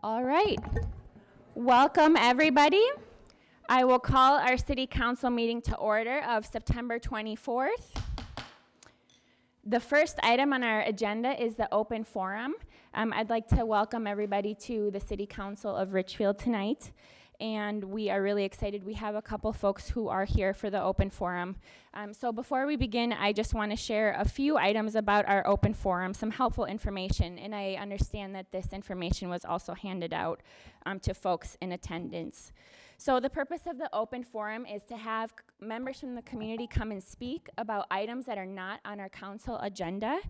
All right. Welcome, everybody. I will call our City Council meeting to order of September 24th. The first item on our agenda is the open forum. I'd like to welcome everybody to the City Council of Richfield tonight. And we are really excited. We have a couple folks who are here for the open forum. So before we begin, I just want to share a few items about our open forum, some helpful information. And I understand that this information was also handed out to folks in attendance. So the purpose of the open forum is to have members from the community come and speak about items that are not on our council agenda.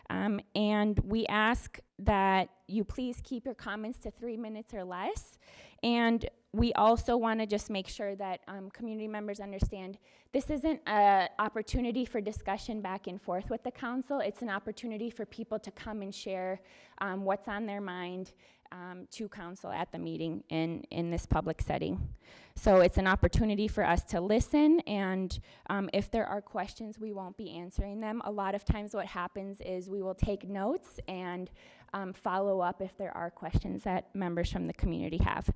And we ask that you please keep your comments to 3 minutes or less. And we also want to just make sure that community members understand this isn't an opportunity for discussion back and forth with the council. It's an opportunity for people to come and share what's on their mind to council at the meeting in this public setting. So it's an opportunity for us to listen, and if there are questions, we won't be answering them. A lot of times what happens is we will take notes and follow up if there are questions that members from the community have.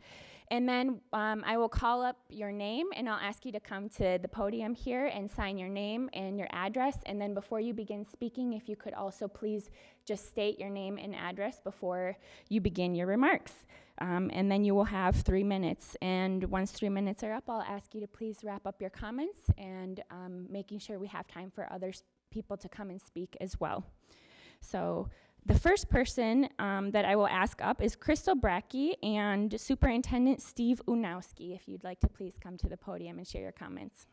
And then I will call up your name, and I'll ask you to come to the podium here and sign your name and your address. And then before you begin speaking, if you could also please just state your name and address before you begin your remarks. And then you will have 3 minutes. And once 3 minutes are up, I'll ask you to please wrap up your comments and making sure we have time for other people to come and speak as well. So the first person that I will ask up is Crystal Brackey and Superintendent Steve Unowski, if you'd like to please come to the podium and share your comments.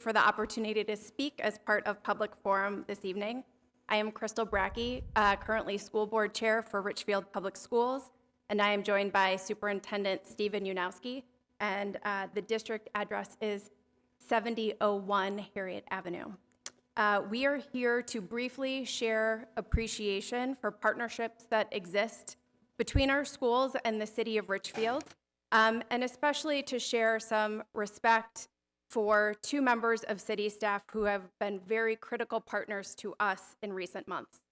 For the opportunity to speak as part of Public Forum this evening. I am Crystal Brackey, currently School Board Chair for Richfield Public Schools, and I am joined by Superintendent Steven Unowski, and the district address is 7001 Harriet Avenue. We are here to briefly share appreciation for partnerships that exist between our schools and the city of Richfield, and especially to share some respect for 2 members of city staff who have been very critical partners to us in recent months.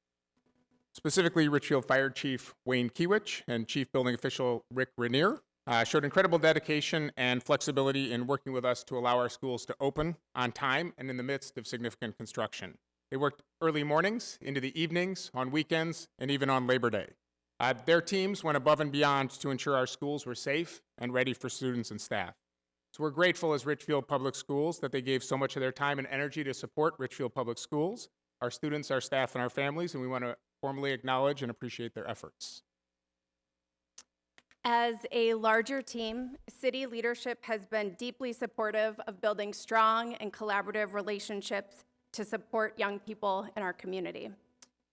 Specifically, Richfield Fire Chief Wayne Kiewicz and Chief Building Official Rick Rainier showed incredible dedication and flexibility in working with us to allow our schools to open on time and in the midst of significant construction. They worked early mornings, into the evenings, on weekends, and even on Labor Day. Their teams went above and beyond to ensure our schools were safe and ready for students and staff. So we're grateful as Richfield Public Schools that they gave so much of their time and energy to support Richfield Public Schools, our students, our staff, and our families, and we want to formally acknowledge and appreciate their efforts. As a larger team, city leadership has been deeply supportive of building strong and collaborative relationships to support young people in our community.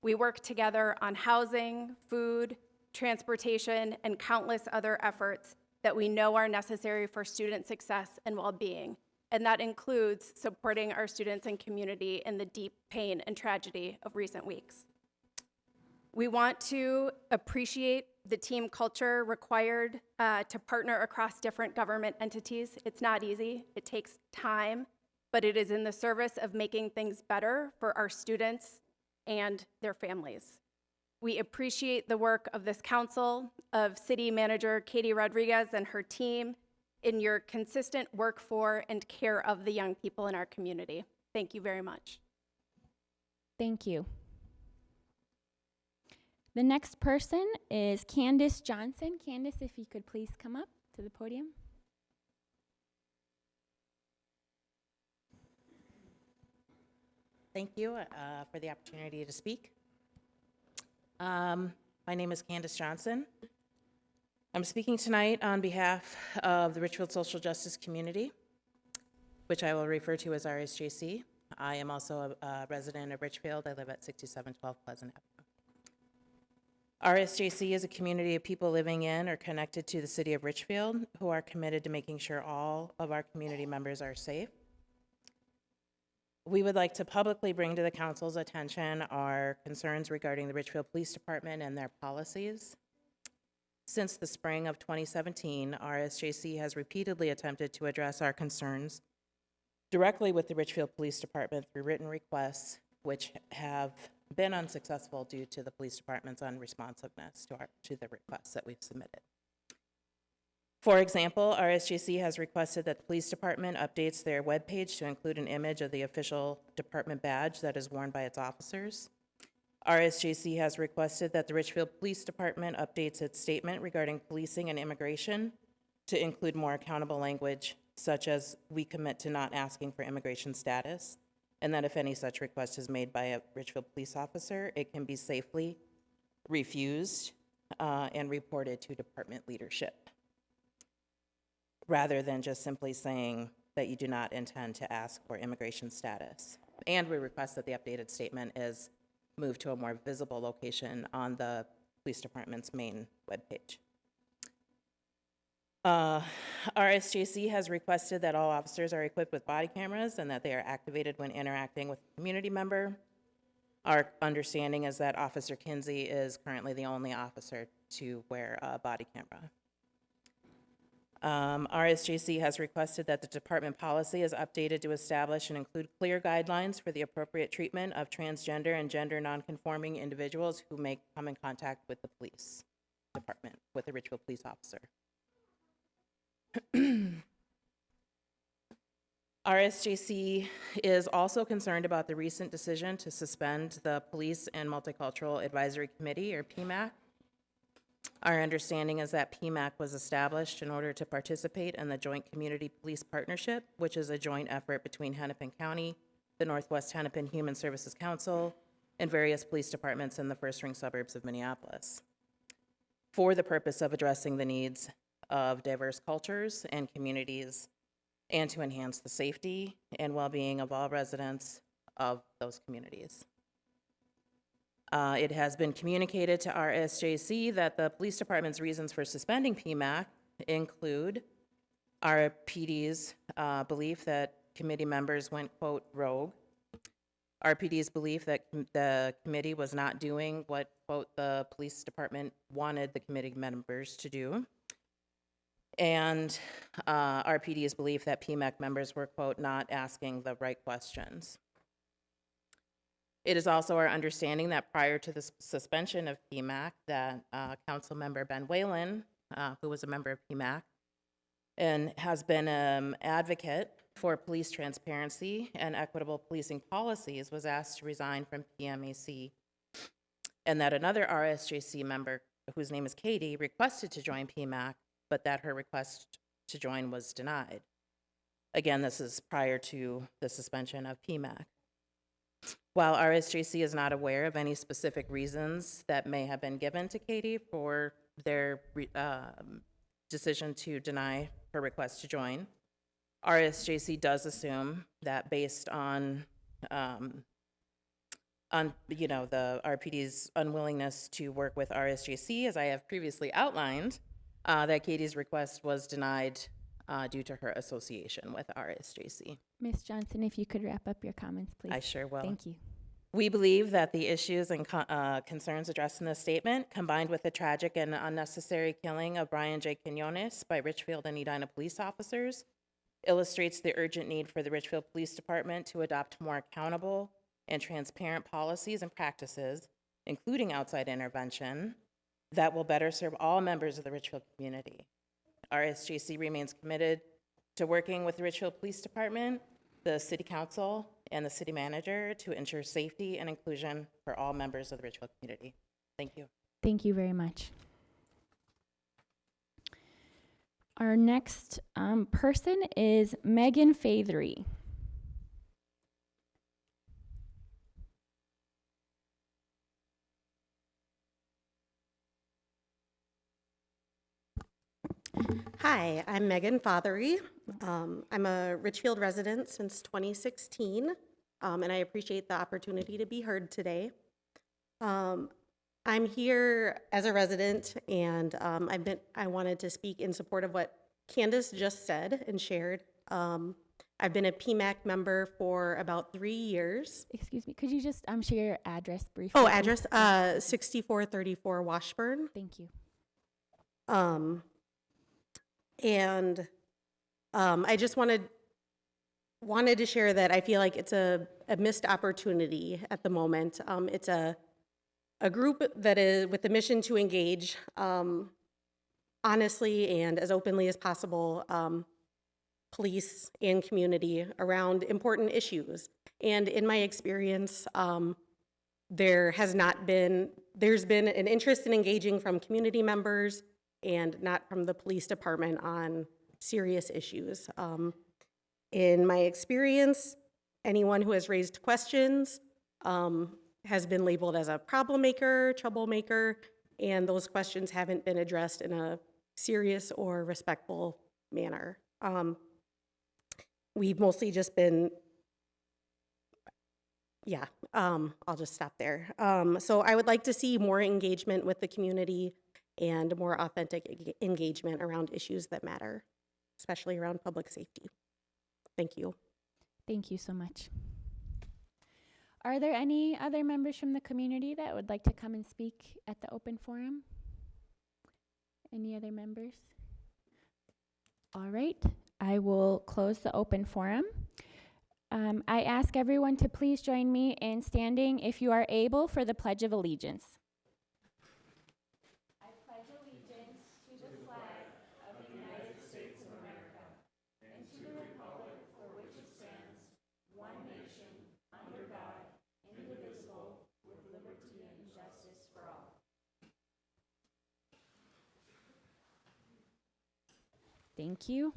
We work together on housing, food, transportation, and countless other efforts that we know are necessary for student success and well-being, and that includes supporting our students and community in the deep pain and tragedy of recent weeks. We want to appreciate the team culture required to partner across different government entities. It's not easy, it takes time, but it is in the service of making things better for our students and their families. We appreciate the work of this council, of City Manager Katie Rodriguez and her team in your consistent work for and care of the young people in our community. Thank you very much. Thank you. The next person is Candace Johnson. Candace, if you could please come up to the podium. Thank you for the opportunity to speak. My name is Candace Johnson. I'm speaking tonight on behalf of the Richfield Social Justice Community, which I will refer to as RSJC. I am also a resident of Richfield. I live at 6712 Pleasant Avenue. RSJC is a community of people living in or connected to the city of Richfield who are committed to making sure all of our community members are safe. We would like to publicly bring to the council's attention our concerns regarding the Richfield Police Department and their policies. Since the spring of 2017, RSJC has repeatedly attempted to address our concerns directly with the Richfield Police Department through written requests which have been unsuccessful due to the police department's unresponsiveness to the requests that we've submitted. For example, RSJC has requested that the police department updates their webpage to include an image of the official department badge that is worn by its officers. RSJC has requested that the Richfield Police Department updates its statement regarding policing and immigration to include more accountable language, such as "we commit to not asking for immigration status," and that if any such request is made by a Richfield police officer, it can be safely refused and reported to department leadership, rather than just simply saying that you do not intend to ask for immigration status. And we request that the updated statement is moved to a more visible location on the police department's main webpage. RSJC has requested that all officers are equipped with body cameras and that they are activated when interacting with a community member. Our understanding is that Officer Kinsey is currently the only officer to wear a body camera. RSJC has requested that the department policy is updated to establish and include clear guidelines for the appropriate treatment of transgender and gender nonconforming individuals who may come in contact with the police department, with a Richfield police officer. RSJC is also concerned about the recent decision to suspend the Police and Multicultural Advisory Committee, or PMAC. Our understanding is that PMAC was established in order to participate in the Joint Community Police Partnership, which is a joint effort between Hennepin County, the Northwest Hennepin Human Services Council, and various police departments in the first-ring suburbs of Minneapolis, for the purpose of addressing the needs of diverse cultures and communities, and to enhance the safety and well-being of all residents of those communities. It has been communicated to RSJC that the police department's reasons for suspending PMAC include our PD's belief that committee members went, quote, rogue, RPD's belief that the committee was not doing what, quote, the police department wanted the committee members to do, and RPD's belief that PMAC members were, quote, not asking the right questions. It is also our understanding that prior to the suspension of PMAC, that Council Member Ben Whalen, who was a member of PMAC, and has been an advocate for police transparency and equitable policing policies, was asked to resign from PMAC, and that another RSJC member, whose name is Katie, requested to join PMAC, but that her request to join was denied. Again, this is prior to the suspension of PMAC. While RSJC is not aware of any specific reasons that may have been given to Katie for their decision to deny her request to join, RSJC does assume that based on the RPD's unwillingness to work with RSJC, as I have previously outlined, that Katie's request was denied due to her association with RSJC. Ms. Johnson, if you could wrap up your comments, please. I sure will. Thank you. We believe that the issues and concerns addressed in this statement, combined with the tragic and unnecessary killing of Brian J. Quinones by Richfield and Edina police officers, illustrates the urgent need for the Richfield Police Department to adopt more accountable and transparent policies and practices, including outside intervention, that will better serve all members of the Richfield community. RSJC remains committed to working with the Richfield Police Department, the City Council, and the City Manager to ensure safety and inclusion for all members of the Richfield community. Thank you. Thank you very much. Our next person is Megan Fathery. Hi, I'm Megan Fothery. I'm a Richfield resident since 2016, and I appreciate the opportunity to be heard today. I'm here as a resident, and I wanted to speak in support of what Candace just said and shared. I've been a PMAC member for about 3 years. Excuse me, could you just share your address briefly? Oh, address 6434 Washburn. Thank you. And I just wanted to share that I feel like it's a a missed opportunity at the moment. It's a group that is with the mission to engage honestly and as openly as possible police and community around important issues. And in my experience, there's been an interest in engaging from community members and not from the police department on serious issues. In my experience, anyone who has raised questions has been labeled as a problem maker, troublemaker, and those questions haven't been addressed in a serious or respectful manner. We've mostly just been, I'll just stop there. So I would like to see more engagement with the community and more authentic engagement around issues that matter, especially around public safety. Thank you. Thank you so much. Are there any other members from the community that would like to come and speak at the open forum? Any other members? All right, I will close the open forum. I ask everyone to please join me in standing, if you are able, for the Pledge of Allegiance. I pledge allegiance to the flag of the United States of America and to the republic for which it stands, one nation, under God, indivisible, with liberty and justice for all. Thank you.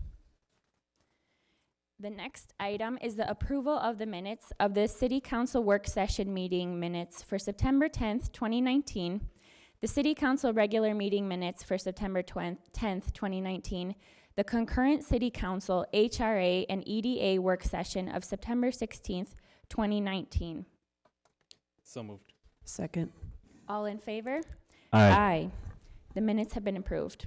The next item is the approval of the minutes of the City Council Work Session Meeting minutes for September 10th, 2019, the City Council Regular Meeting minutes for September 10th, 2019, the concurrent City Council HRA and EDA Work Session of September 16th, 2019. So moved. Second. All in favor? Aye. Aye. The minutes have been approved.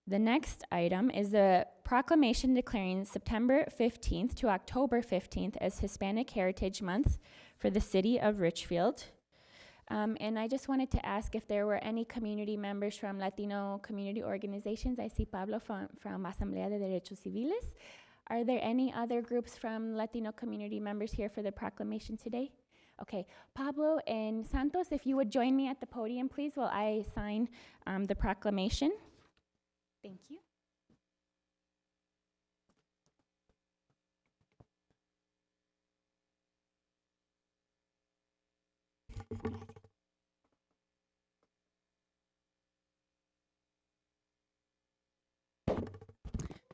The next item is the proclamation declaring September 15th to October 15th as Hispanic Heritage Month for the city of Richfield. And I just wanted to ask if there were any community members from Latino community organizations. I see Pablo from Asamblea de Derechos Civiles. Are there any other groups from Latino community members here for the proclamation today? Okay, Pablo and Santos, if you would join me at the podium, please, while I sign the proclamation. Thank you.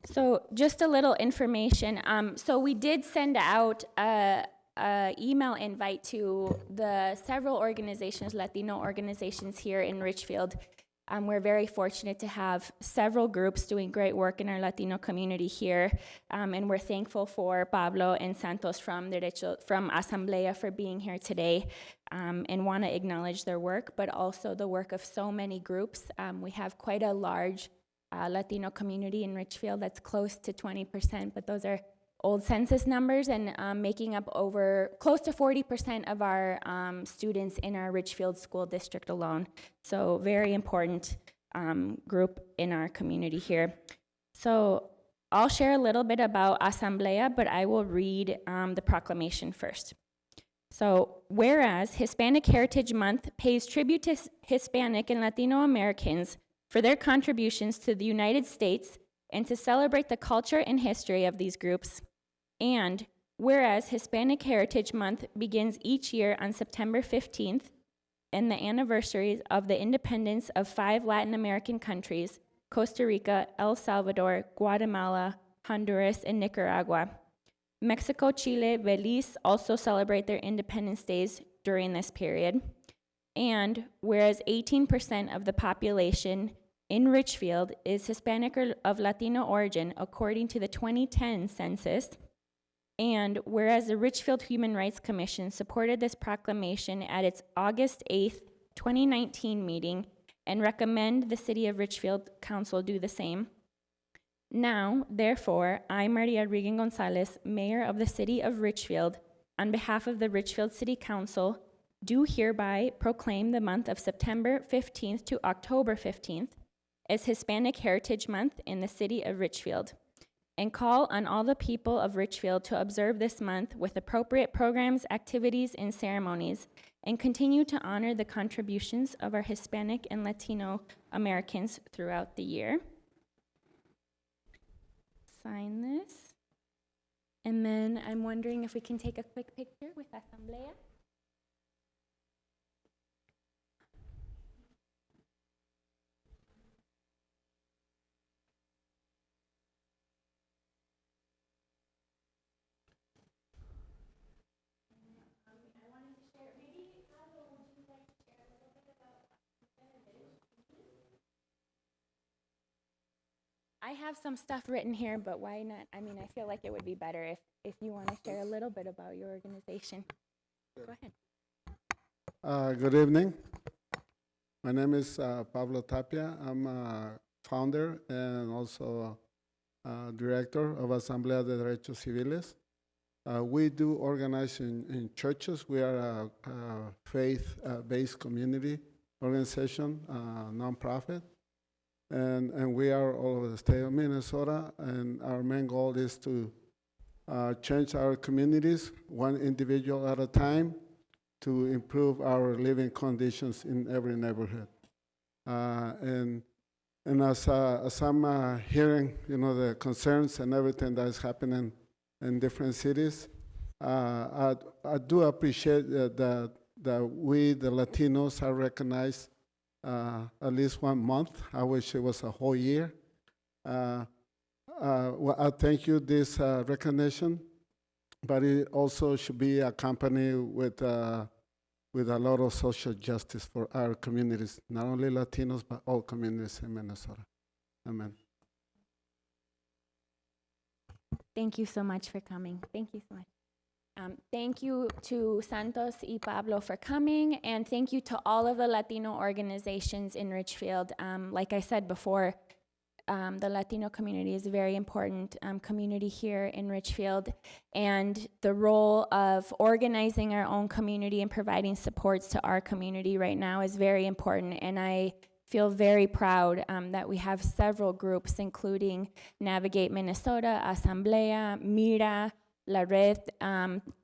So just a little information. So we did send out a email invite to the several organizations, Latino organizations here in Richfield. We're very fortunate to have several groups doing great work in our Latino community here, and we're thankful for Pablo and Santos from Asamblea for being here today, and want to acknowledge their work, but also the work of so many groups. We have quite a large Latino community in Richfield that's close to 20%, but those are old census numbers, and making up over close to 40% of our students in our Richfield School District alone. So very important group in our community here. So I'll share a little bit about Asamblea, but I will read the proclamation first. So, whereas Hispanic Heritage Month pays tribute to Hispanic and Latino Americans for their contributions to the United States and to celebrate the culture and history of these groups. And whereas Hispanic Heritage Month begins each year on September 15th and the anniversaries of the independence of 5 Latin American countries, Costa Rica, El Salvador, Guatemala, Honduras, and Nicaragua. Mexico, Chile, Belize also celebrate their independence days during this period. And whereas 18% of the population in Richfield is Hispanic or of Latino origin, according to the 2010 census, and whereas the Richfield Human Rights Commission supported this proclamation at its August 8th, 2019 meeting and recommend the City of Richfield Council do the same. Now, therefore, I, Maria Regan Gonzalez, Mayor of the City of Richfield, on behalf of the Richfield City Council, do hereby proclaim the month of September 15th to October 15th as Hispanic Heritage Month in the City of Richfield. and call on all the people of Richfield to observe this month with appropriate programs, activities, and ceremonies, and continue to honor the contributions of our Hispanic and Latino Americans throughout the year. Sign this. And then I'm wondering if we can take a quick picture with Asamblea. I have some stuff written here, but why not? I mean, I feel like it would be better if you want to share a little bit about your organization. Go ahead. Good evening. My name is Pablo Tapia. I'm a founder and also director of Asamblea de Derechos Civiles. We do organize in churches. We are a faith-based community organization, nonprofit. And we are all over the state of Minnesota, and our main goal is to change our communities one individual at a time to improve our living conditions in every neighborhood. And as I'm hearing, the concerns and everything that is happening in different cities, I do appreciate that we, the Latinos, are recognized at least 1 month. I wish it was a whole year. Well, I thank you this recognition, but it also should be accompanied with a lot of social justice for our communities, not only Latinos, but all communities in Minnesota. Amen. Thank you so much for coming. Thank you so much. Thank you to Santos y Pablo for coming, and thank you to all of the Latino organizations in Richfield. Like I said before, the Latino community is a very important community here in Richfield, and the role of organizing our own community and providing supports to our community right now is very important, and I feel very proud that we have several groups, including Navigate Minnesota, Asamblea, Mira, La Red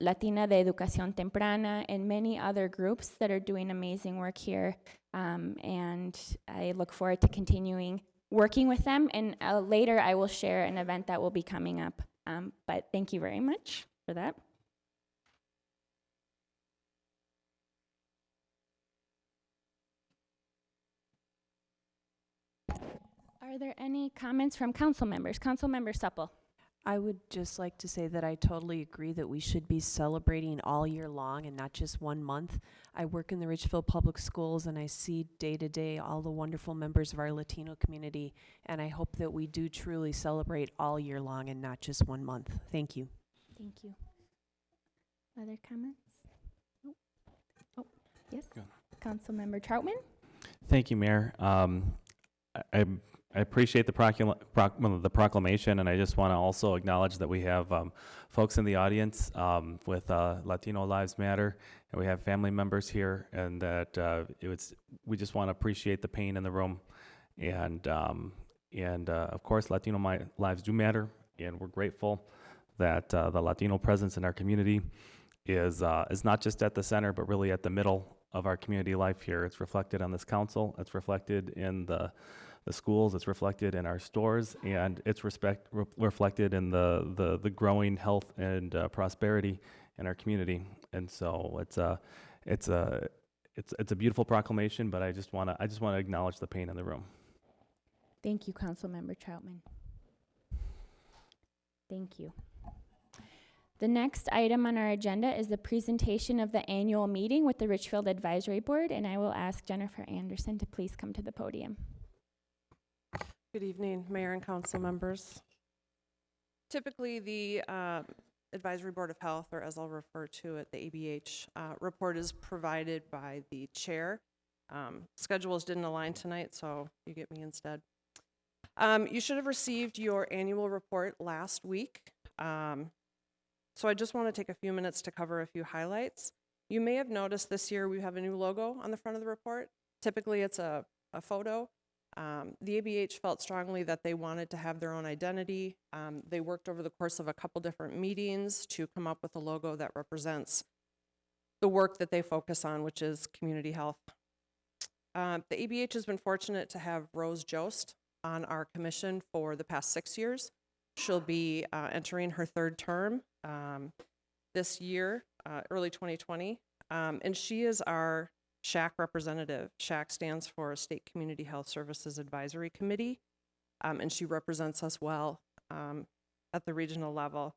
Latina de Educación Temprana, and many other groups that are doing amazing work here. And I look forward to continuing working with them. And later I will share an event that will be coming up. But thank you very much for that. Are there any comments from council members? Councilmember Supple. I would just like to say that I totally agree that we should be celebrating all year long and not just 1 month. I work in the Richfield Public Schools, and I see day to day all the wonderful members of our Latino community, and I hope that we do truly celebrate all year long and not just 1 month. Thank you. Thank you. Other comments? Nope. Oh, yes. Councilmember Troutman. Thank you, Mayor. I appreciate the proclamation, and I just want to also acknowledge that we have folks in the audience with Latino Lives Matter, and we have family members here, and that we just want to appreciate the pain in the room, and of course, Latino lives do matter, and we're grateful that the Latino presence in our community is not just at the center, but really at the middle of our community life here. It's reflected on this council. It's reflected in the schools, it's reflected in our stores, and it's reflected in the growing health and prosperity in our community. And so it's a beautiful proclamation, but I just want to acknowledge the pain in the room. Thank you, Councilmember Troutman. Thank you. The next item on our agenda is the presentation of the annual meeting with the Richfield Advisory Board, and I will ask Jennifer Anderson to please come to the podium. Good evening, Mayor and Council members. Typically, the Advisory Board of Health, or as I'll refer to it, the ABH report is provided by the chair. Schedules didn't align tonight, so you get me instead. You should have received your annual report last week. So I just want to take a few minutes to cover a few highlights. You may have noticed this year we have a new logo on the front of the report. Typically, it's a photo. The ABH felt strongly that they wanted to have their own identity. They worked over the course of a couple different meetings to come up with a logo that represents the work that they focus on, which is community health. The ABH has been fortunate to have Rose Jost on our commission for the past 6 years. She'll be entering her 3rd term this year, early 2020, and she is our SHAC representative. SHAC stands for State Community Health Services Advisory Committee, and she represents us well at the regional level.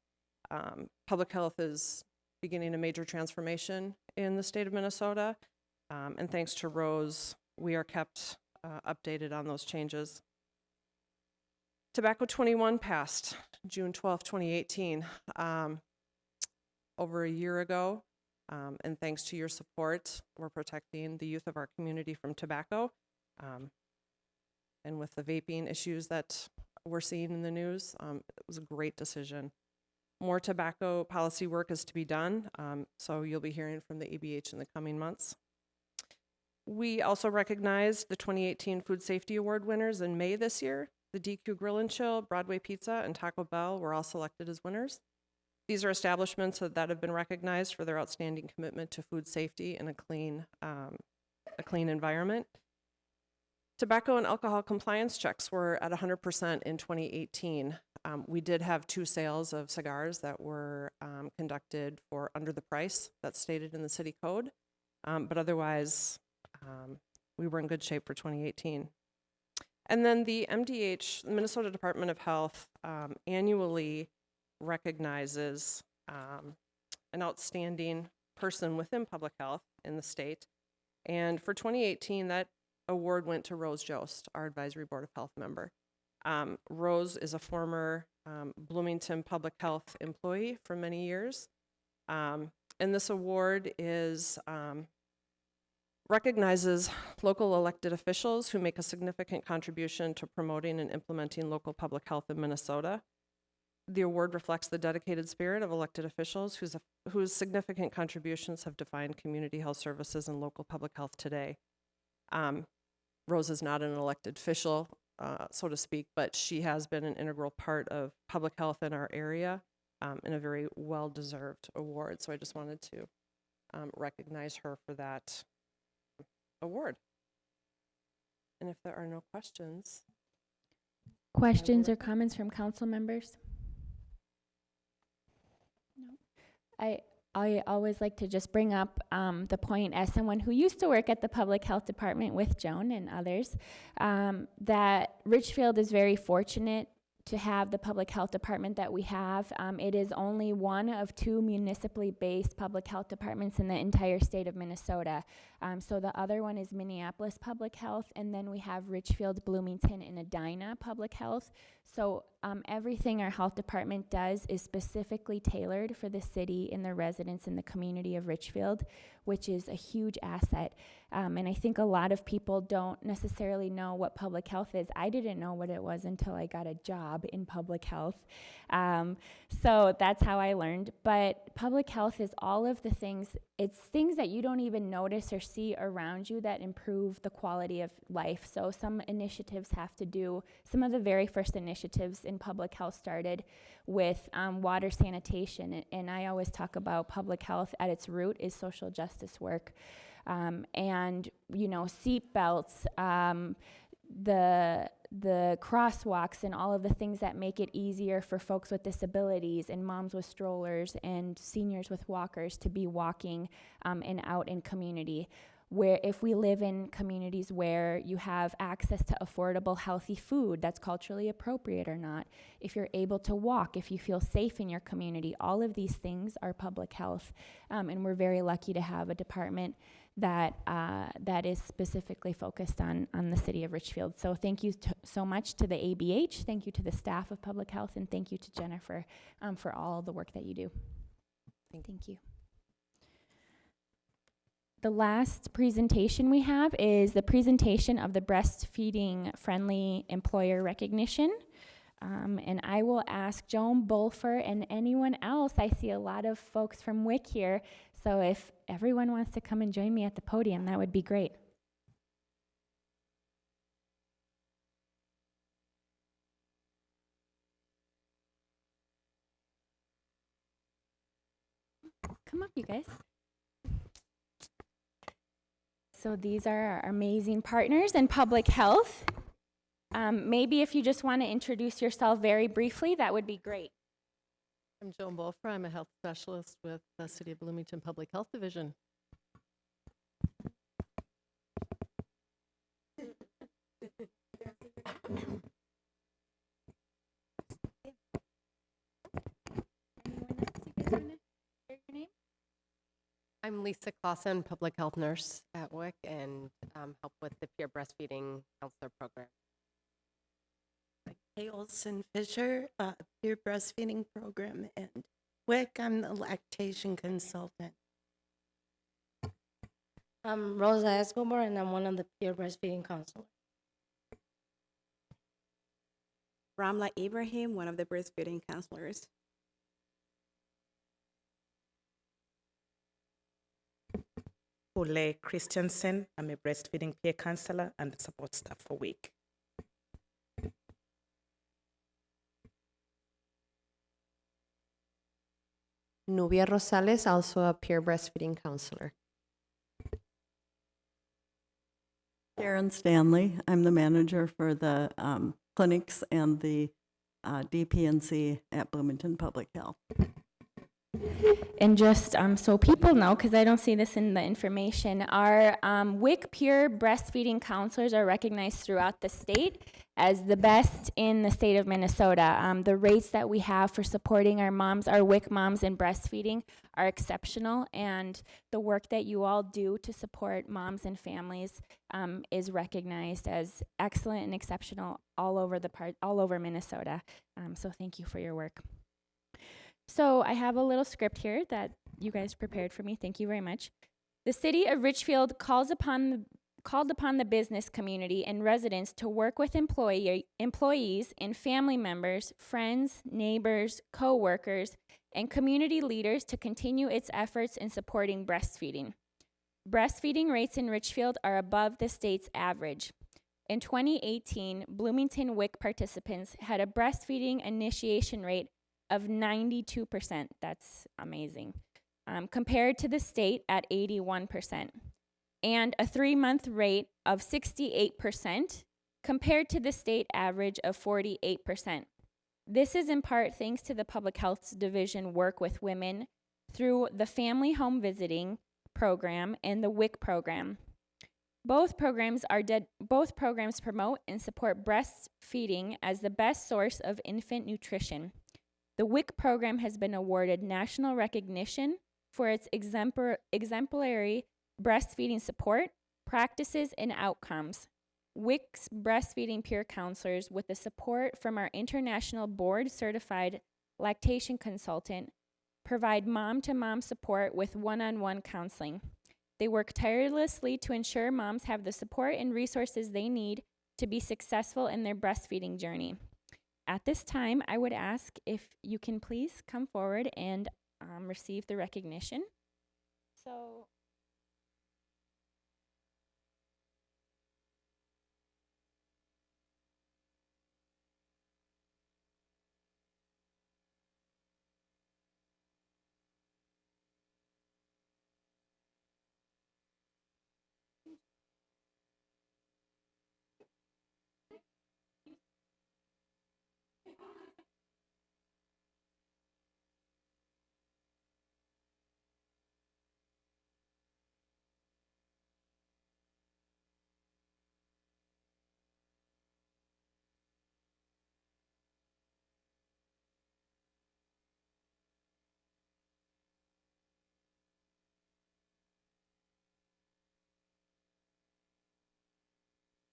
Public health is beginning a major transformation in the state of Minnesota, and thanks to Rose, we are kept updated on those changes. Tobacco 21 passed June 12, 2018, over a year ago. And thanks to your support, we're protecting the youth of our community from tobacco. And with the vaping issues that we're seeing in the news, it was a great decision. More tobacco policy work is to be done, so you'll be hearing from the ABH in the coming months. We also recognized the 2018 Food Safety Award winners in May this year. The DQ Grill and Chill, Broadway Pizza, and Taco Bell were all selected as winners. These are establishments that have been recognized for their outstanding commitment to food safety and a clean environment. Tobacco and alcohol compliance checks were at 100% in 2018. We did have 2 sales of cigars that were conducted for under the price that's stated in the city code, but otherwise we were in good shape for 2018. And then the MDH, the Minnesota Department of Health, annually recognizes an outstanding person within public health in the state. And for 2018, that award went to Rose Jost, our Advisory Board of Health member. Rose is a former Bloomington Public Health employee for many years. And this award recognizes local elected officials who make a significant contribution to promoting and implementing local public health in Minnesota. The award reflects the dedicated spirit of elected officials whose significant contributions have defined community health services and local public health today. Rose is not an elected official, so to speak, but she has been an integral part of public health in our area, and a very well-deserved award. So I just wanted to recognize her for that award. And if there are no questions. Questions or comments from council members? No. I always like to just bring up the point as someone who used to work at the public health department with Joan and others, that Richfield is very fortunate to have the public health department that we have. It is only one of 2 municipally based public health departments in the entire state of Minnesota. So the other one is Minneapolis Public Health, and then we have Richfield, Bloomington, and Edina Public Health. So everything our health department does is specifically tailored for the city and the residents in the community of Richfield, which is a huge asset. And I think a lot of people don't necessarily know what public health is. I didn't know what it was until I got a job in public health. So that's how I learned. But public health is all of the things, it's things that you don't even notice or see around you that improve the quality of life. So some initiatives have to do, some of the very first initiatives in public health started with water sanitation. And I always talk about public health at its root is social justice work. And, you know, seat belts, the crosswalks and all of the things that make it easier for folks with disabilities and moms with strollers and seniors with walkers to be walking and out in community. Where if we live in communities where you have access to affordable, healthy food that's culturally appropriate or not, if you're able to walk, if you feel safe in your community, all of these things are public health. And we're very lucky to have a department that that is specifically focused on the city of Richfield. So thank you so much to the ABH, thank you to the staff of public health, and thank you to Jennifer for all the work that you do. Thank you. The last presentation we have is the presentation of the breastfeeding friendly employer recognition. And I will ask Joan Bulfer and anyone else. I see a lot of folks from WIC here. So if everyone wants to come and join me at the podium, that would be great. come up, you guys. So these are our amazing partners in public health. Maybe if you just want to introduce yourself very briefly, that would be great. I'm Joan Bolfra. I'm a health specialist with the City of Bloomington Public Health Division. I'm Lisa Clausen, public health nurse at WIC, and help with the peer breastfeeding counselor program. Kay Olson Fisher, peer breastfeeding program, and WIC, I'm the lactation consultant. I'm Rosa Escobar, and I'm one of the peer breastfeeding counselors. Ramla Ibrahim, one of the breastfeeding counselors. Ole Christensen, I'm a breastfeeding peer counselor and the support staff for WIC. Nubia Rosales, also a peer breastfeeding counselor. Karen Stanley, I'm the manager for the clinics and the DPNC at Bloomington Public Health. And just so people know, because I don't see this in the information, our WIC peer breastfeeding counselors are recognized throughout the state as the best in the state of Minnesota. The rates that we have for supporting our moms, our WIC moms in breastfeeding, are exceptional, and the work that you all do to support moms and families is recognized as excellent and exceptional all over Minnesota. So thank you for your work. So I have a little script here that you guys prepared for me. Thank you very much. The City of Richfield called upon the business community and residents to work with employees and family members, friends, neighbors, co-workers, and community leaders to continue its efforts in supporting breastfeeding. Breastfeeding rates in Richfield are above the state's average. In 2018, Bloomington WIC participants had a breastfeeding initiation rate of 92%. That's amazing. Compared to the state at 81%. And a 3-month rate of 68% compared to the state average of 48%. This is in part thanks to the Public Health Division work with women through the Family Home Visiting program and the WIC program. Both programs promote and support breastfeeding as the best source of infant nutrition. The WIC program has been awarded national recognition for its exemplary breastfeeding support, practices, and outcomes. WIC's breastfeeding peer counselors, with the support from our international board-certified lactation consultant, provide mom-to-mom support with one-on-one counseling. They work tirelessly to ensure moms have the support and resources they need to be successful in their breastfeeding journey. At this time, I would ask if you can please come forward and receive the recognition. So,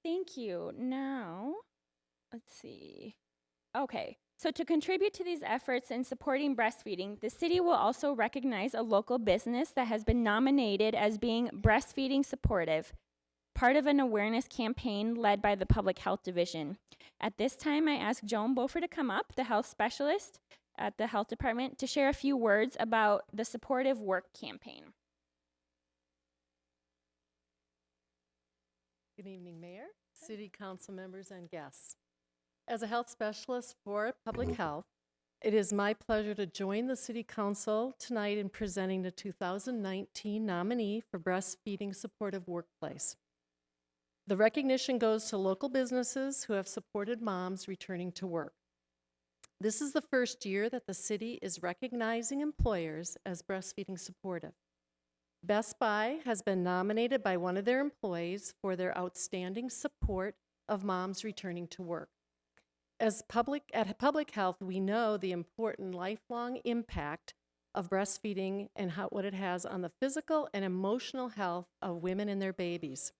thank you. Now, let's see. Okay, so to contribute to these efforts in supporting breastfeeding, the city will also recognize a local business that has been nominated as being breastfeeding supportive, part of an awareness campaign led by the Public Health Division. At this time, I ask Joan Beaufort to come up, the health specialist at the health department, to share a few words about the supportive work campaign. Good evening, Mayor, City Council members, and guests. As a health specialist for public health, It is my pleasure to join the City Council tonight in presenting the 2019 nominee for Breastfeeding Supportive Workplace. The recognition goes to local businesses who have supported moms returning to work. This is the first year that the city is recognizing employers as breastfeeding supportive. Best Buy has been nominated by one of their employees for their outstanding support of moms returning to work. At Public Health, we know the important lifelong impact of breastfeeding and what it has on the physical and emotional health of women and their babies.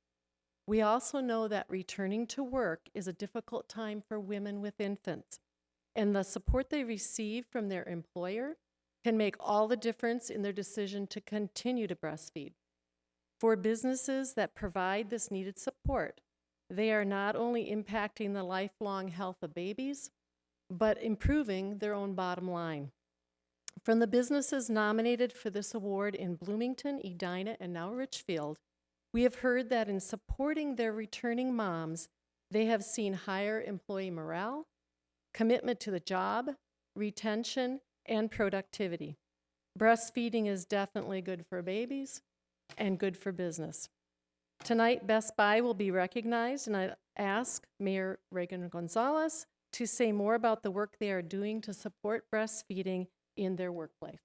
We also know that returning to work is a difficult time for women with infants, and the support they receive from their employer can make all the difference in their decision to continue to breastfeed. For businesses that provide this needed support, they are not only impacting the lifelong health of babies, but improving their own bottom line. From the businesses nominated for this award in Bloomington, Edina, and now Richfield, we have heard that in supporting their returning moms, they have seen higher employee morale, commitment to the job, retention, and productivity. Breastfeeding is definitely good for babies and good for business. Tonight, Best Buy will be recognized, and I ask Mayor Reagan Gonzalez to say more about the work they are doing to support breastfeeding in their workplace.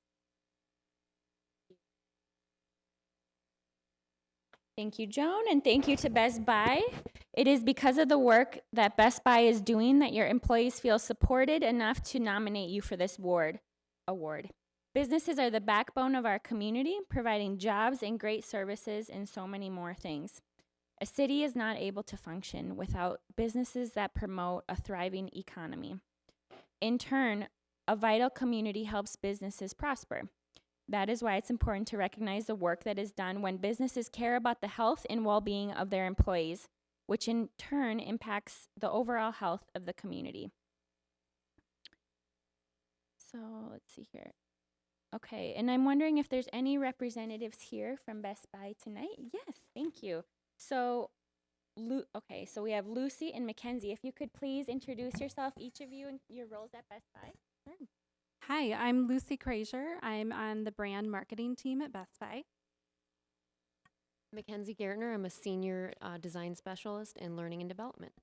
Thank you, Joan, and thank you to Best Buy. It is because of the work that Best Buy is doing that your employees feel supported enough to nominate you for this award. Businesses are the backbone of our community, providing jobs and great services and so many more things. A city is not able to function without businesses that promote a thriving economy. In turn, a vital community helps businesses prosper. That is why it's important to recognize the work that is done when businesses care about the health and well-being of their employees, which in turn impacts the overall health of the community. So let's see here. Okay, and I'm wondering if there's any representatives here from Best Buy tonight. Yes, thank you. So, okay, so we have Lucy and Mackenzie. If you could please introduce yourself, each of you, and your roles at Best Buy. Sure. Hi, I'm Lucy Krazier. I'm on the brand marketing team at Best Buy. Mackenzie Gartner. I'm a senior design specialist in learning and development.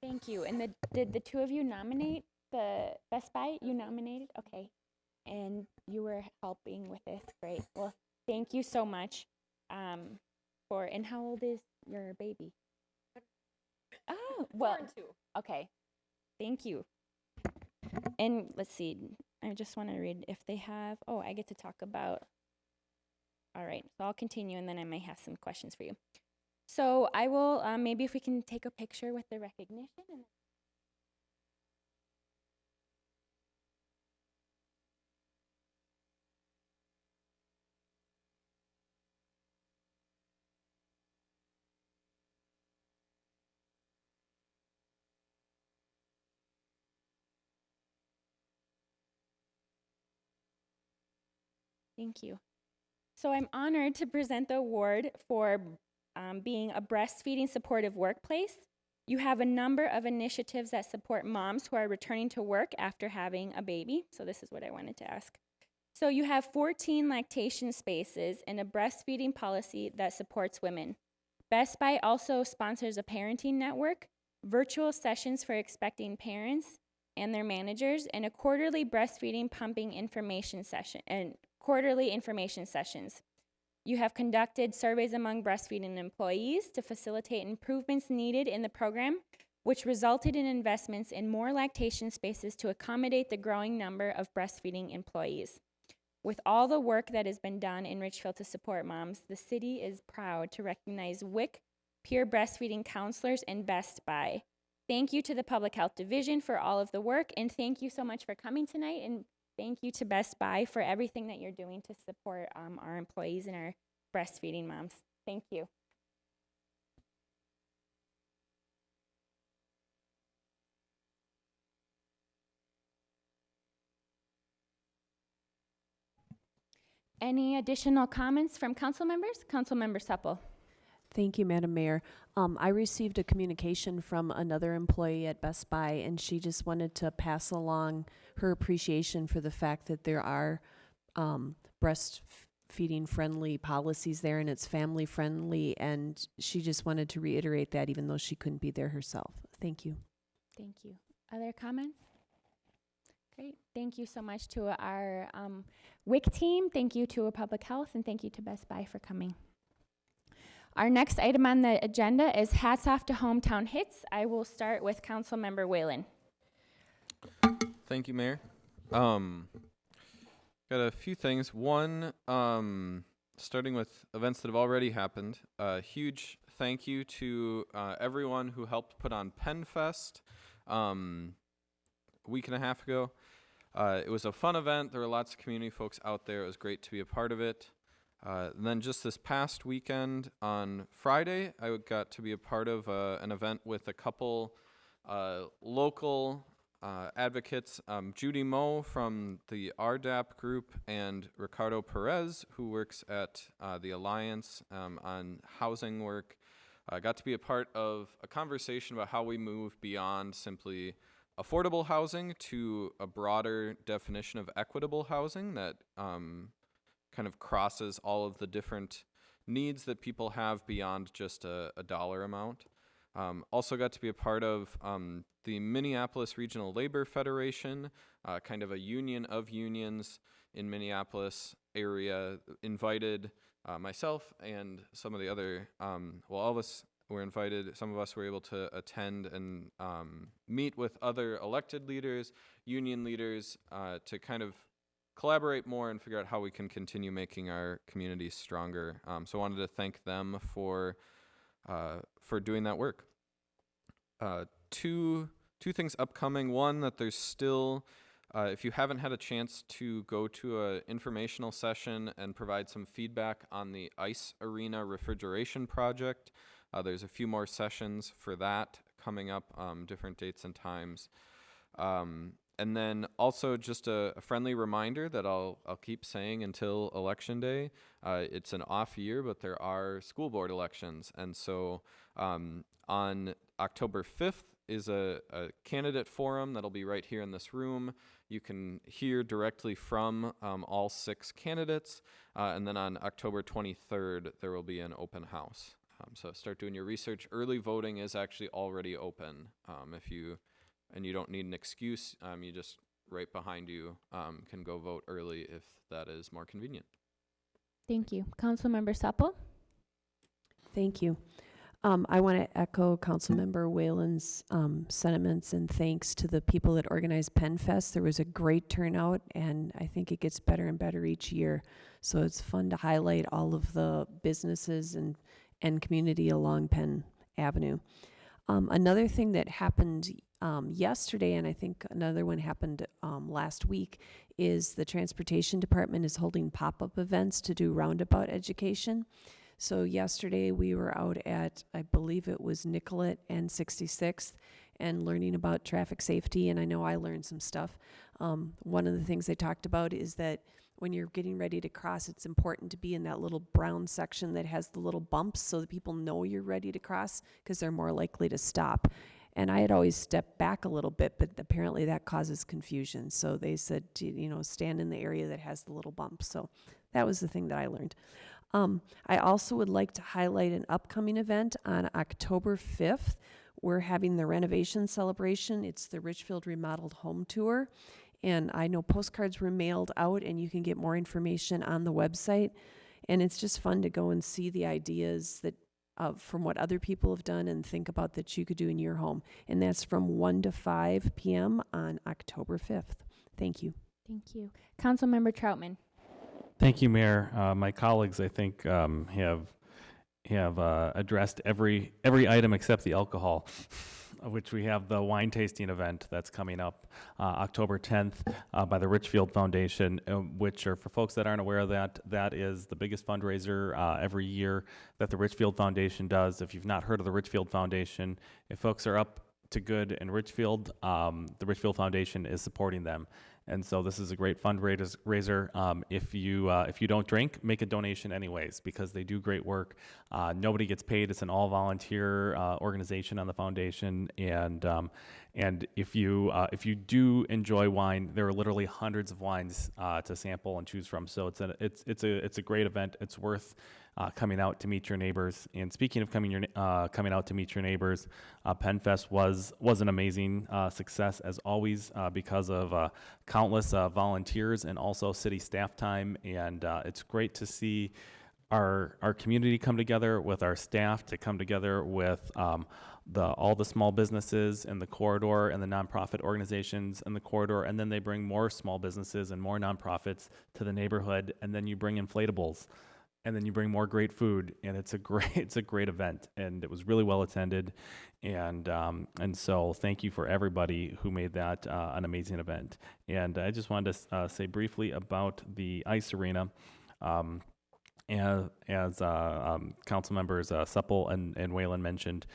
Thank you. And did the two of you nominate the Best Buy? You nominated? Okay. And you were helping with this. Great. Well, thank you so much. And how old is your baby? Oh, well. 4 and 2. Okay. Thank you. And let's see. I just want to read if they have. Oh, I get to talk about. All right. So I'll continue, and then I might have some questions for you. So I will. Maybe if we can take a picture with the recognition. Thank you. So I'm honored to present the award for being a breastfeeding supportive workplace. You have a number of initiatives that support moms who are returning to work after having a baby. So this is what I wanted to ask. So you have 14 lactation spaces and a breastfeeding policy that supports women. Best Buy also sponsors a parenting network, virtual sessions for expecting parents and their managers, and a quarterly breastfeeding pumping information session and quarterly information sessions. You have conducted surveys among breastfeeding employees to facilitate improvements needed in the program, which resulted in investments in more lactation spaces to accommodate the growing number of breastfeeding employees. With all the work that has been done in Richfield to support moms, the city is proud to recognize WIC, peer breastfeeding counselors, and Best Buy. Thank you to the Public Health Division for all of the work, and thank you so much for coming tonight, and thank you to Best Buy for everything that you're doing to support our employees and our breastfeeding moms. Thank you. Any additional comments from council members? Councilmember Supple. Thank you, Madam Mayor. I received a communication from another employee at Best Buy, and she just wanted to pass along her appreciation for the fact that there are breastfeeding friendly policies there, and it's family friendly, and she just wanted to reiterate that even though she couldn't be there herself. Thank you. Thank you. Other comments? Great. Thank you so much to our WIC team. Thank you to Public Health, and thank you to Best Buy for coming. Our next item on the agenda is Hats Off to Hometown Hits. I will start with Councilmember Whalen. Thank you, Mayor. Got a few things. One, starting with events that have already happened. A huge thank you to everyone who helped put on PennFest a week and a half ago. It was a fun event. There were lots of community folks out there. It was great to be a part of it. And then just this past weekend on Friday, I got to be a part of an event with a couple local advocates, Judy Moe from the RDAP group and Ricardo Perez, who works at the Alliance on housing work. I got to be a part of a conversation about how we move beyond simply affordable housing to a broader definition of equitable housing that kind of crosses all of the different needs that people have beyond just a dollar amount. Also got to be a part of the Minneapolis Regional Labor Federation, kind of a union of unions in Minneapolis area, invited myself and some of the other, all of us were invited. Some of us were able to attend and meet with other elected leaders, union leaders, to kind of collaborate more and figure out how we can continue making our communities stronger. So I wanted to thank them for doing that work. Two things upcoming. One, that there's still, if you haven't had a chance to go to an informational session and provide some feedback on the Ice Arena refrigeration project, there's a few more sessions for that coming up, different dates and times. And then also just a friendly reminder that I'll keep saying until Election Day. It's an off year, but there are school board elections. And so on October 5th is a candidate forum that'll be right here in this room. You can hear directly from all 6 candidates. And then on October 23rd, there will be an open house. So start doing your research. Early voting is actually already open. And you don't need an excuse. You just, right behind you, can go vote early if that is more convenient. Thank you. Councilmember Supple. Thank you. I want to echo Councilmember Whalen's sentiments and thanks to the people that organized PennFest. There was a great turnout, and I think it gets better and better each year. So it's fun to highlight all of the businesses and community along Penn Avenue. Another thing that happened yesterday, and I think another one happened last week, is the Transportation Department is holding pop-up events to do roundabout education. So yesterday we were out at, I believe it was Nicollet and 66th, and learning about traffic safety, and I know I learned some stuff. One of the things they talked about is that when you're getting ready to cross, it's important to be in that little brown section that has the little bumps so that people know you're ready to cross because they're more likely to stop. And I had always stepped back a little bit, but apparently that causes confusion. So they said, stand in the area that has the little bumps. So that was the thing that I learned. I also would like to highlight an upcoming event on October 5th. We're having the renovation celebration. It's the Richfield Remodeled Home Tour. And I know postcards were mailed out, and you can get more information on the website. And it's just fun to go and see the ideas that from what other people have done and think about that you could do in your home. And that's from 1 to 5 p.m. on October 5th. Thank you. Thank you. Councilmember Troutman. Thank you, Mayor. My colleagues, I think, have addressed every item except the alcohol, of which we have the wine tasting event that's coming up October 10th by the Richfield Foundation, which are, for folks that aren't aware of that is the biggest fundraiser every year that the Richfield Foundation does. If you've not heard of the Richfield Foundation, if folks are up to good in Richfield, the Richfield Foundation is supporting them. And so this is a great fundraiser. If you don't drink, make a donation anyways, because they do great work. Nobody gets paid. It's an all volunteer organization on the foundation. And if you do enjoy wine, there are literally hundreds of wines to sample and choose from. So it's a great event. It's worth coming out to meet your neighbors. And speaking of coming out to meet your neighbors, PennFest was an amazing success as always because of countless volunteers and also city staff time. And it's great to see our community come together, with our staff to come together with all the small businesses in the corridor and the nonprofit organizations in the corridor, and then they bring more small businesses and more nonprofits to the neighborhood, and then you bring inflatables, and then you bring more great food, and it's a great event, and it was really well attended, and so thank you for everybody who made that an amazing event. And I just wanted to say briefly about the ice arena. As council members Supple and Whalen mentioned,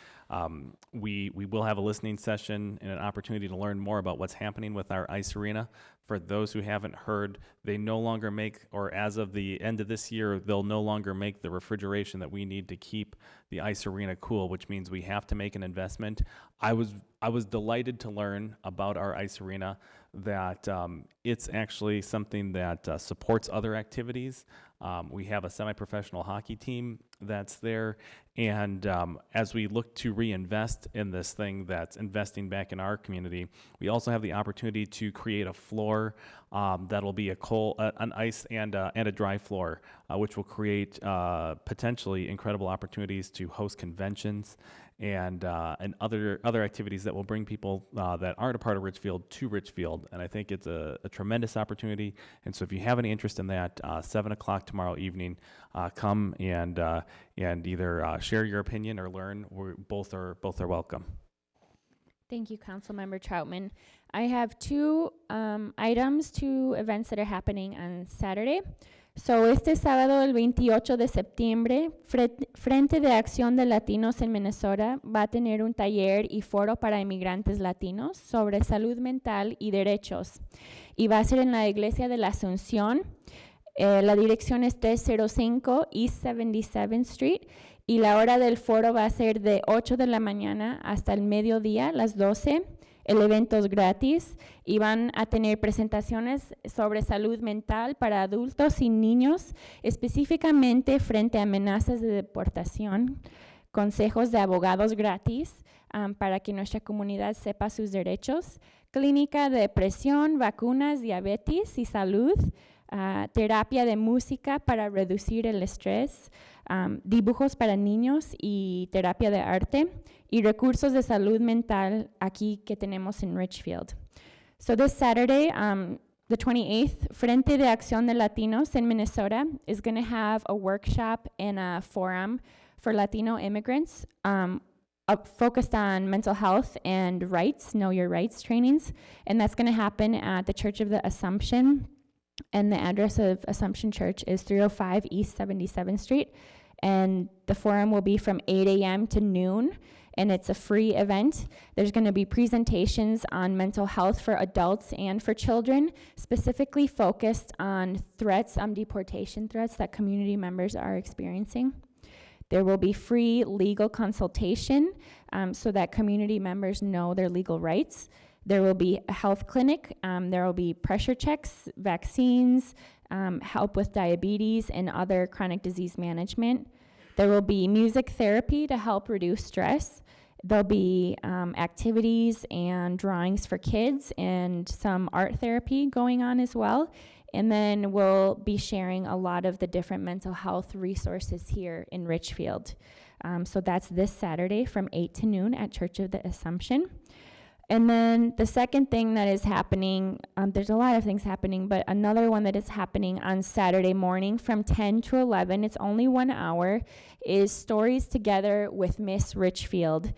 we will have a listening session and an opportunity to learn more about what's happening with our ice arena. For those who haven't heard, they no longer make, or as of the end of this year, they'll no longer make the refrigeration that we need to keep the ice arena cool, which means we have to make an investment. I was delighted to learn about our ice arena, that it's actually something that supports other activities. We have a semi-professional hockey team that's there, and as we look to reinvest in this thing that's investing back in our community, we also have the opportunity to create a floor that'll be an ice and a dry floor, which will create potentially incredible opportunities to host conventions and other activities that will bring people that aren't a part of Richfield to Richfield. And I think it's a tremendous opportunity. And so if you have any interest in that, 7 o'clock tomorrow evening, come and either share your opinion or learn. Both are welcome. Thank you, Councilmember Troutman. I have two events that are happening on Saturday. So, este sábado, el 28 de septiembre, Frente de Acción de Latinos en Minnesota va a tener un taller y foro para inmigrantes latinos sobre salud mental y derechos. Y va a ser en la Iglesia de la Asunción. La dirección es 305 East 77th Street. Y la hora del foro va a ser de 8 de la mañana hasta el mediodía, las 12. El evento es gratis y van a tener presentaciones sobre salud mental para adultos y niños, específicamente frente a amenazas de deportación, consejos de abogados gratis para que nuestra comunidad sepa sus derechos, clínica de depresión, vacunas, diabetes y salud, terapia de música para reducir el estrés, dibujos para niños y terapia de arte, y recursos de salud mental aquí que tenemos en Richfield. So this Saturday, the 28th, Frente de Acción de Latinos in Minnesota is going to have a workshop and a forum for Latino immigrants focused on mental health and rights, know your rights trainings, and that's going to happen at the Church of the Assumption. And the address of Assumption Church is 305 East 77th Street. And the forum will be from 8 a.m. to noon, and it's a free event. There's going to be presentations on mental health for adults and for children, specifically focused on threats, deportation threats that community members are experiencing. There will be free legal consultation so that community members know their legal rights. There will be a health clinic. There will be pressure checks, vaccines, help with diabetes and other chronic disease management. There will be music therapy to help reduce stress. There'll be activities and drawings for kids and some art therapy going on as well. And then we'll be sharing a lot of the different mental health resources here in Richfield. So that's this Saturday from 8 to noon at Church of the Assumption. And then the second thing that is happening, there's a lot of things happening, but another one that is happening on Saturday morning from 10 to 11, it's only 1 hour, is Stories Together with Miss Richfield.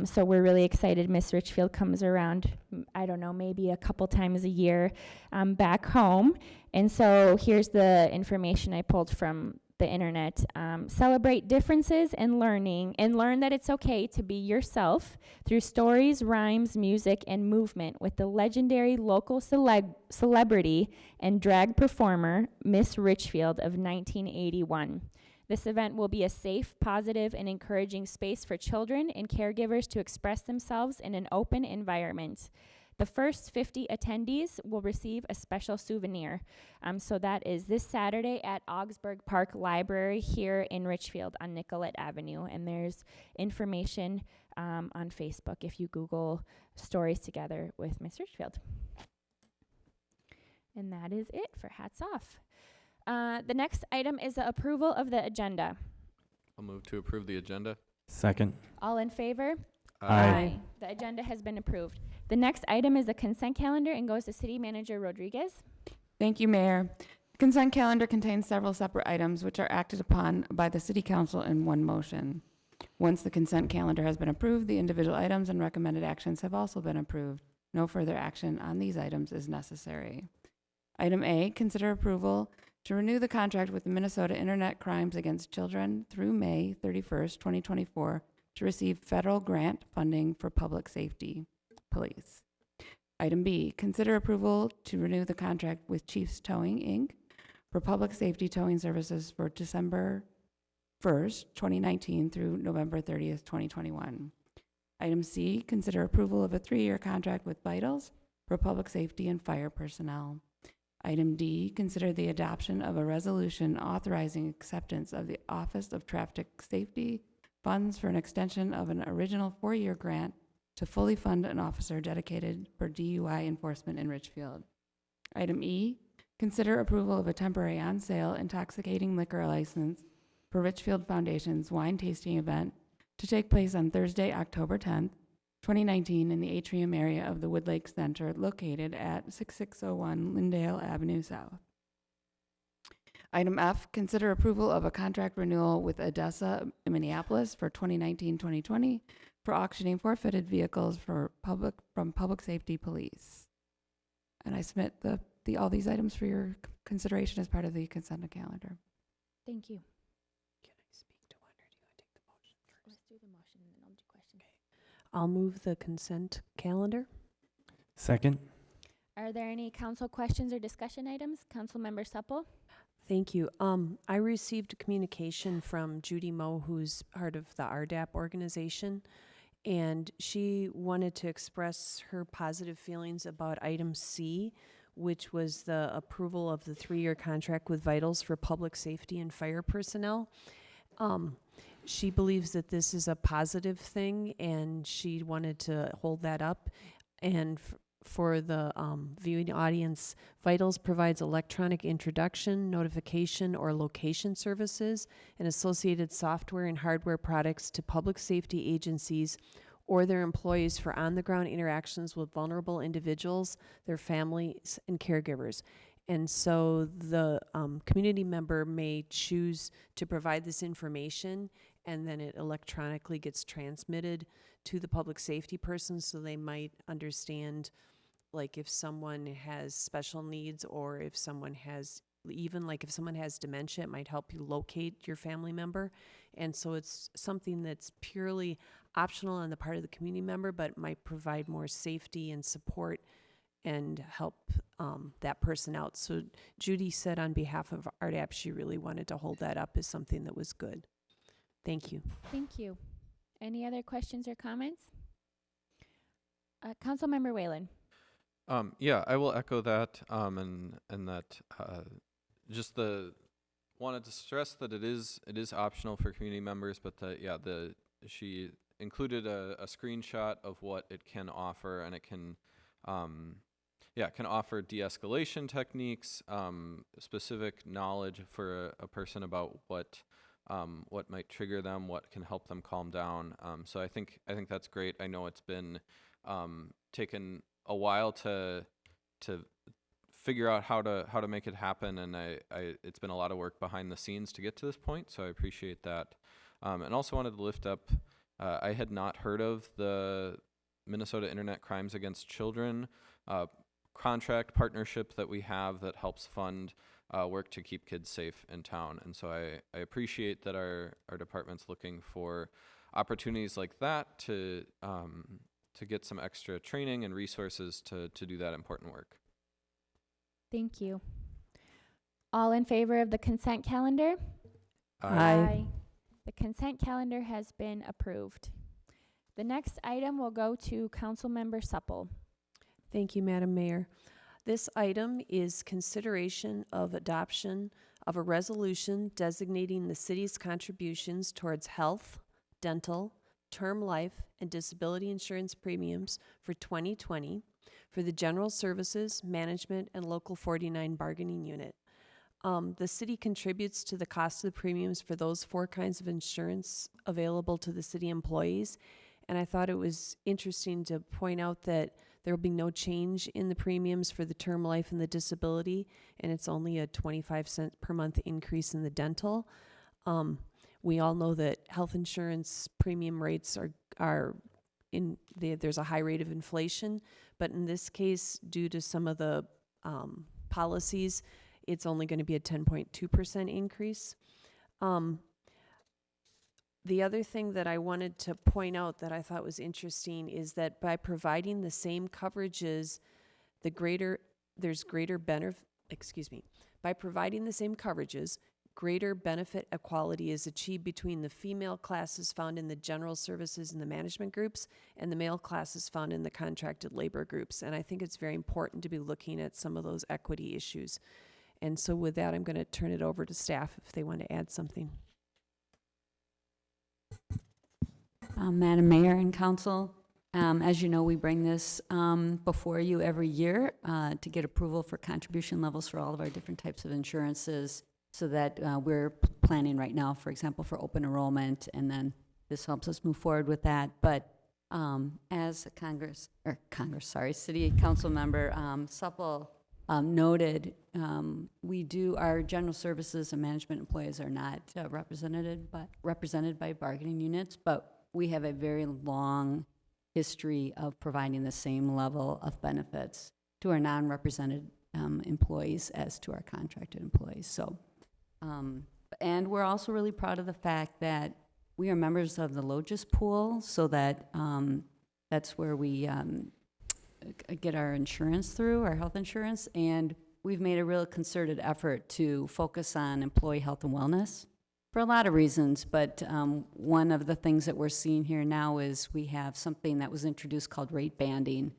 So we're really excited. Miss Richfield comes around, I don't know, maybe a couple times a year back home. And so here's the information I pulled from the internet. Celebrate differences in learning and learn that it's okay to be yourself through stories, rhymes, music, and movement with the legendary local celebrity and drag performer, Miss Richfield of 1981. This event will be a safe, positive, and encouraging space for children and caregivers to express themselves in an open environment. The first 50 attendees will receive a special souvenir. So that is this Saturday at Augsburg Park Library here in Richfield on Nicollet Avenue. And there's information on Facebook if you Google Stories Together with Miss Richfield. And that is it for Hats Off. The next item is the approval of the agenda. I'll move to approve the agenda. Second. All in favor? Aye. The agenda has been approved. The next item is the consent calendar and goes to City Manager Rodriguez. Thank you, Mayor. The consent calendar contains several separate items which are acted upon by the City Council in one motion. Once the consent calendar has been approved, the individual items and recommended actions have also been approved. No further action on these items is necessary. Item A, consider approval to renew the contract with the Minnesota Internet Crimes Against Children through May 31st, 2024 to receive federal grant funding for public safety police. Item B, consider approval to renew the contract with Chiefs Towing, Inc. for public safety towing services for December 1st, 2019 through November 30th, 2021. Item C, consider approval of a 3-year contract with Vitals for public safety and fire personnel. Item D, consider the adoption of a resolution authorizing acceptance of the Office of Traffic Safety funds for an extension of an original 4-year grant to fully fund an officer dedicated for DUI enforcement in Richfield. Item E, consider approval of a temporary on-sale intoxicating liquor license for Richfield Foundation's wine tasting event to take place on Thursday, October 10th, 2019 in the atrium area of the Woodlake Center located at 6601 Lindale Avenue South. Item F, consider approval of a contract renewal with Odessa Minneapolis for 2019-2020 for auctioning forfeited vehicles from Public Safety Police. And I submit all these items for your consideration as part of the consent calendar. Thank you. Can I speak to one, or do you want to take the motion first? Let's do the motion and then I'll do questions. I'll move the consent calendar. Second. Are there any council questions or discussion items? Councilmember Supple? Thank you. I received communication from Judy Moe, who's part of the RDAP organization, and she wanted to express her positive feelings about item C, which was the approval of the 3-year contract with Vitals for public safety and fire personnel. She believes that this is a positive thing, and she wanted to hold that up. And for the viewing audience, Vitals provides electronic introduction, notification, or location services and associated software and hardware products to public safety agencies or their employees for on-the-ground interactions with vulnerable individuals, their families, and caregivers. And so the community member may choose to provide this information, and then it electronically gets transmitted to the public safety person, so they might understand, like, if someone has special needs, or if someone has, even like if someone has dementia, it might help you locate your family member. And so it's something that's purely optional on the part of the community member, but might provide more safety and support and help that person out. So Judy said on behalf of RDAP, she really wanted to hold that up as something that was good. Thank you. Thank you. Any other questions or comments? Councilmember Whalen? Yeah, I will echo that, and that just wanted to stress that it is optional for community members, but she included a screenshot of what it can offer, and it can can offer de-escalation techniques, specific knowledge for a person about what might trigger them, what can help them calm down. So I think that's great. I know it's been taken a while to figure out how to make it happen, and it's been a lot of work behind the scenes to get to this point, so I appreciate that. And also wanted to lift up, I had not heard of the Minnesota Internet Crimes Against Children contract partnership that we have that helps fund work to keep kids safe in town. And so I appreciate that our department's looking for opportunities like that to get some extra training and resources to do that important work. Thank you. All in favor of the consent calendar? Aye. The consent calendar has been approved. The next item will go to Councilmember Supple. Thank you, Madam Mayor. This item is consideration of adoption of a resolution designating the city's contributions towards health, dental, term life, and disability insurance premiums for 2020 for the General Services, Management, and Local 49 Bargaining Unit. The city contributes to the cost of the premiums for those 4 kinds of insurance available to the city employees. And I thought it was interesting to point out that there will be no change in the premiums for the term life and the disability, and it's only a 25-cent per month increase in the dental. We all know that health insurance premium rates there's a high rate of inflation, but in this case, due to some of the policies, it's only going to be a 10.2% increase. The other thing that I wanted to point out that I thought was interesting is that by providing the same coverages, by providing the same coverages, greater benefit equality is achieved between the female classes found in the general services and the management groups and the male classes found in the contracted labor groups. And I think it's very important to be looking at some of those equity issues. And so with that, I'm going to turn it over to staff if they want to add something. Madam Mayor and Council, as you know, we bring this before you every year to get approval for contribution levels for all of our different types of insurances, so that we're planning right now, for example, for open enrollment, and then this helps us move forward with that. But as a City Council member Supple noted, our general services and management employees are not represented by bargaining units, but we have a very long history of providing the same level of benefits to our non-represented employees as to our contracted employees. So, and we're also really proud of the fact that we are members of the LOGIS pool, so that that's where we get our insurance through, our health insurance, and we've made a real concerted effort to focus on employee health and wellness for a lot of reasons, but one of the things that we're seeing here now is we have something that was introduced called rate banding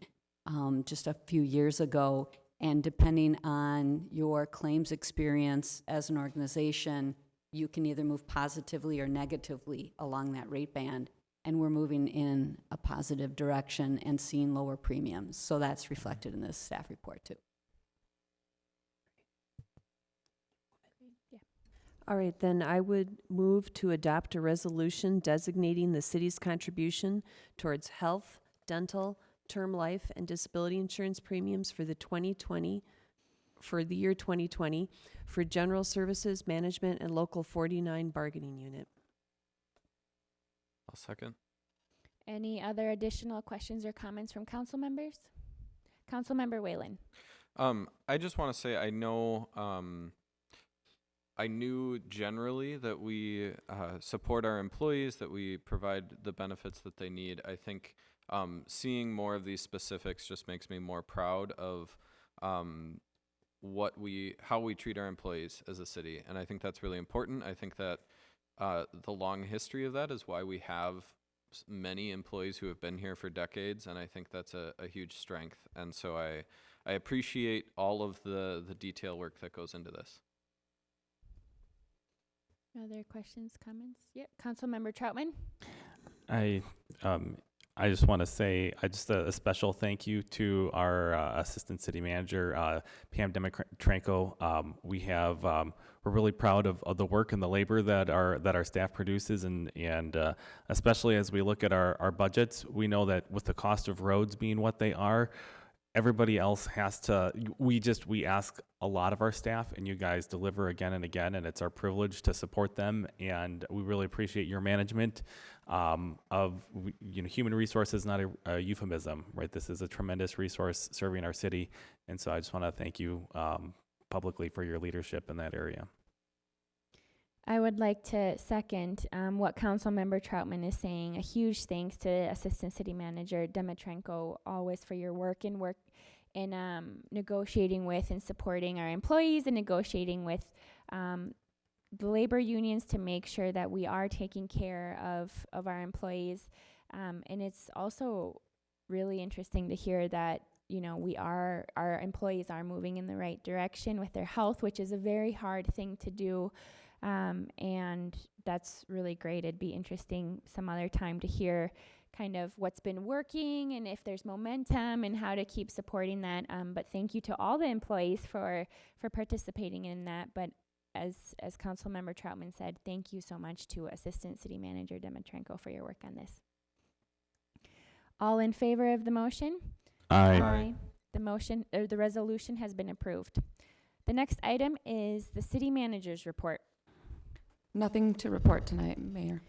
just a few years ago, and depending on your claims experience as an organization, you can either move positively or negatively along that rate band, and we're moving in a positive direction and seeing lower premiums. So that's reflected in this staff report too. All right, then I would move to adopt a resolution designating the city's contribution towards health, dental, term life, and disability insurance premiums for the year 2020 for General Services, Management, and Local 49 Bargaining Unit. I'll second. Any other additional questions or comments from council members? Councilmember Whalen. I just want to say I knew generally that we support our employees, that we provide the benefits that they need. I think seeing more of these specifics just makes me more proud of how we treat our employees as a city, and I think that's really important. I think that the long history of that is why we have many employees who have been here for decades, and I think that's a huge strength. And so I appreciate all of the detail work that goes into this. Other questions, comments? Yep. Councilmember Troutman. I just want to say a special thank you to our Assistant City Manager, Pam Demetranko. We're really proud of the work and the labor that our staff produces, and especially as we look at our budgets, we know that with the cost of roads being what they are, everybody else has to, we ask a lot of our staff, and you guys deliver again and again, and it's our privilege to support them, and we really appreciate your management of, human resources, not a euphemism, right? This is a tremendous resource serving our city, and so I just want to thank you publicly for your leadership in that area. I would like to second what Councilmember Troutman is saying. A huge thanks to Assistant City Manager Demetrenko, always for your work in negotiating with and supporting our employees and negotiating with the labor unions to make sure that we are taking care of our employees. And it's also really interesting to hear that, you know, our employees are moving in the right direction with their health, which is a very hard thing to do. And that's really great. It'd be interesting some other time to hear kind of what's been working and if there's momentum and how to keep supporting that. But thank you to all the employees for participating in that. But as Councilmember Troutman said, thank you so much to Assistant City Manager Demetrenko for your work on this. All in favor of the motion? Aye. Aye. The motion, or the resolution has been approved. The next item is the City Manager's report. Nothing to report tonight, Mayor.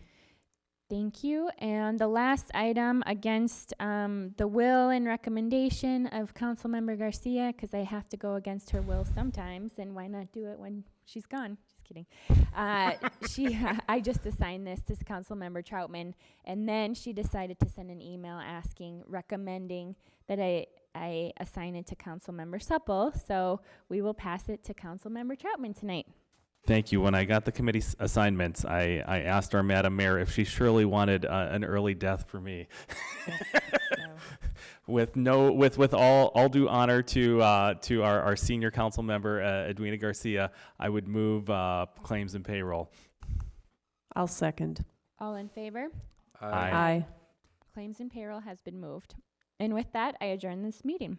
Thank you. And the last item, against the will and recommendation of Councilmember Garcia, because I have to go against her will sometimes, and why not do it when she's gone? Just kidding. I just assigned this to Councilmember Troutman, and then she decided to send an email recommending that I assign it to Councilmember Supple. So we will pass it to Councilmember Troutman tonight. Thank you. When I got the committee assignments, I asked our Madam Mayor if she surely wanted an early death for me. With all due honor to our senior council member, Edwina Garcia, I would move claims and payroll. I'll second. All in favor? Aye. Claims and payroll has been moved. And with that, I adjourn this meeting.